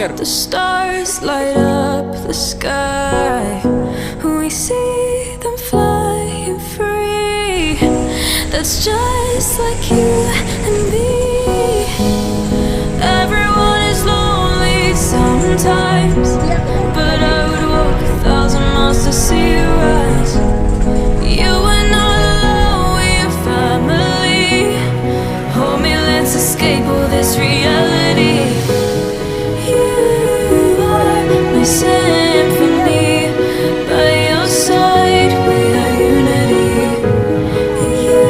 Banjir. The stars light up the sky. We see them flying free. That's just like you and me. Everyone is lonely sometimes, but I would walk 1,000 miles to see you rise. You are not alone, we're family. Hold me, let's escape all this reality. You are my symphony. By your side, we are unity. You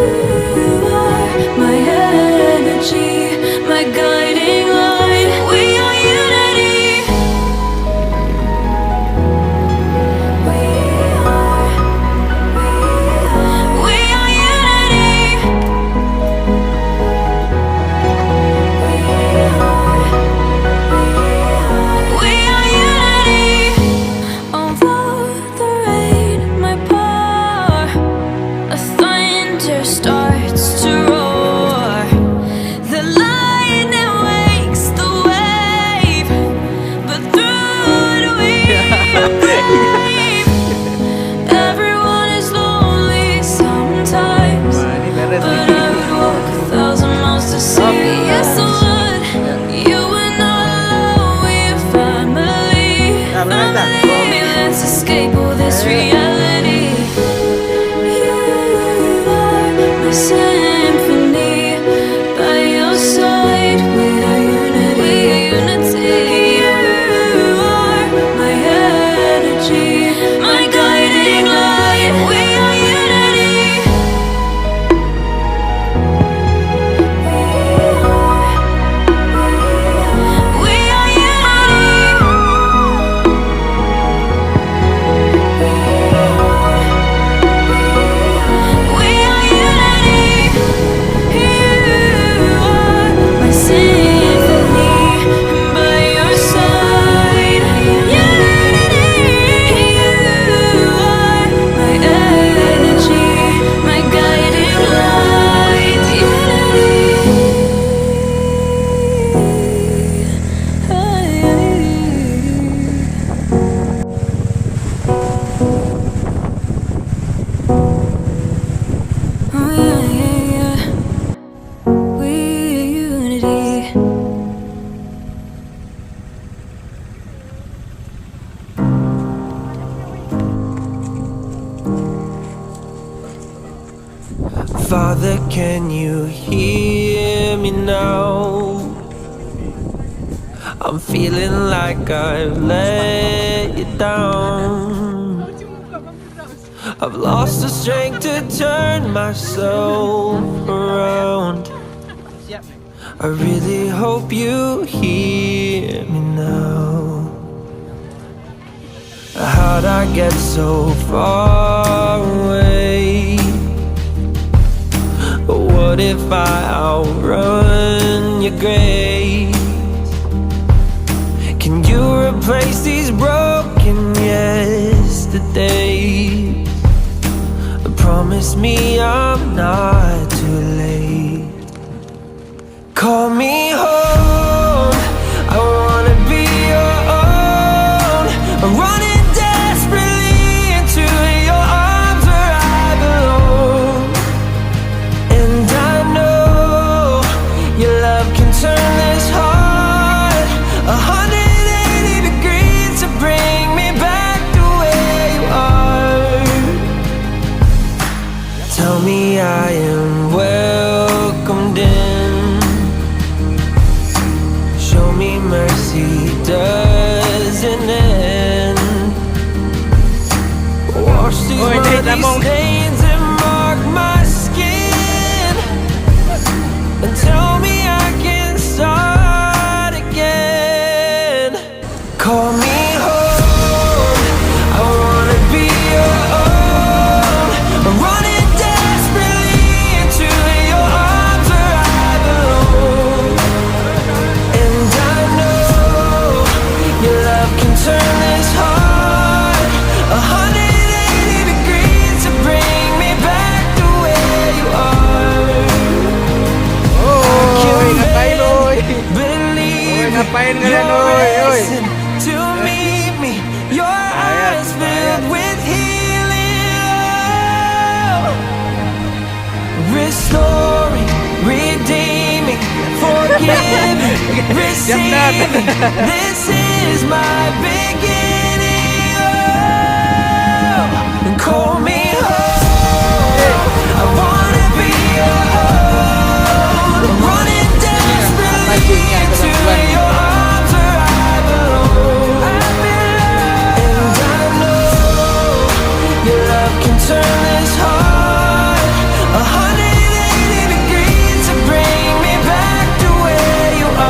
are my energy, my guiding light. We are unity. We are unity. We are unity. Although the rain might pour, a thunder starts to roar. The lightning wakes the wave, but through it we are brave. Everyone is lonely sometimes, but I would walk 1,000 miles to see you. Yes, I would. You are not alone, we're family. Family, let's escape all this reality. You are my symphony. By your side, we are unity. We are unity. You are my energy, my guiding light. We are unity. We are unity. We are unity. You are my symphony, and by your side, unity. You are my energy, my guiding light. Oh yeah. We are unity. Father, can you hear me now? I'm feeling like I've let you down. I've lost the strength to turn myself around. I really hope you hear me now. How'd I get so far away? What if I outrun your grace? Can you replace these broken yesterdays? Promise me I'm not too late. Call me home, I wanna be your own. I'm running desperately into your arms where I belong. And I know your love can turn this heart 180 degrees to bring me back to where you are. Tell me I am welcomed in. Show me mercy doesn't end. Wash these bloody stains and mark my skin, and tell me I can start again. Call me home, I wanna be your own. I'm running desperately into your arms where I belong. And I know your love can turn this heart 180 degrees to bring receive. This is my beginning. Oh, call me home. I wanna be your home. Running desperately into your arms where I belong. And I know your love can turn this heart 180 degrees to bring me back to where you are.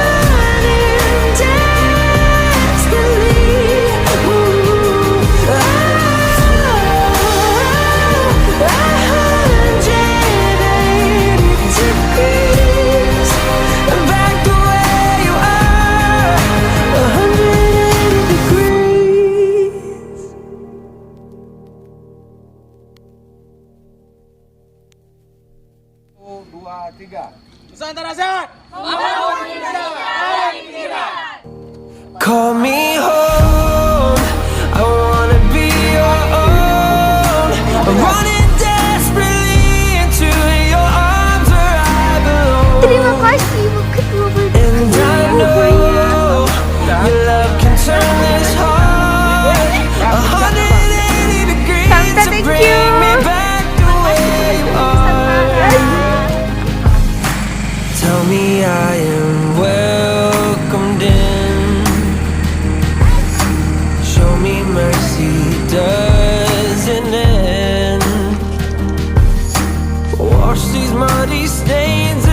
I'm running desperately. Back to where you are, 180 degrees. Dua, tiga. Nusantara sehat. Call me home. I wanna be your own. I'm running desperately into your arms where I belong. Terima kasih kedua And I know your love can turn this heart 180 degrees Tante, to thank bring you. me back to where you are. Tell me I am welcomed in. Show me mercy doesn't end. Wash these muddy stains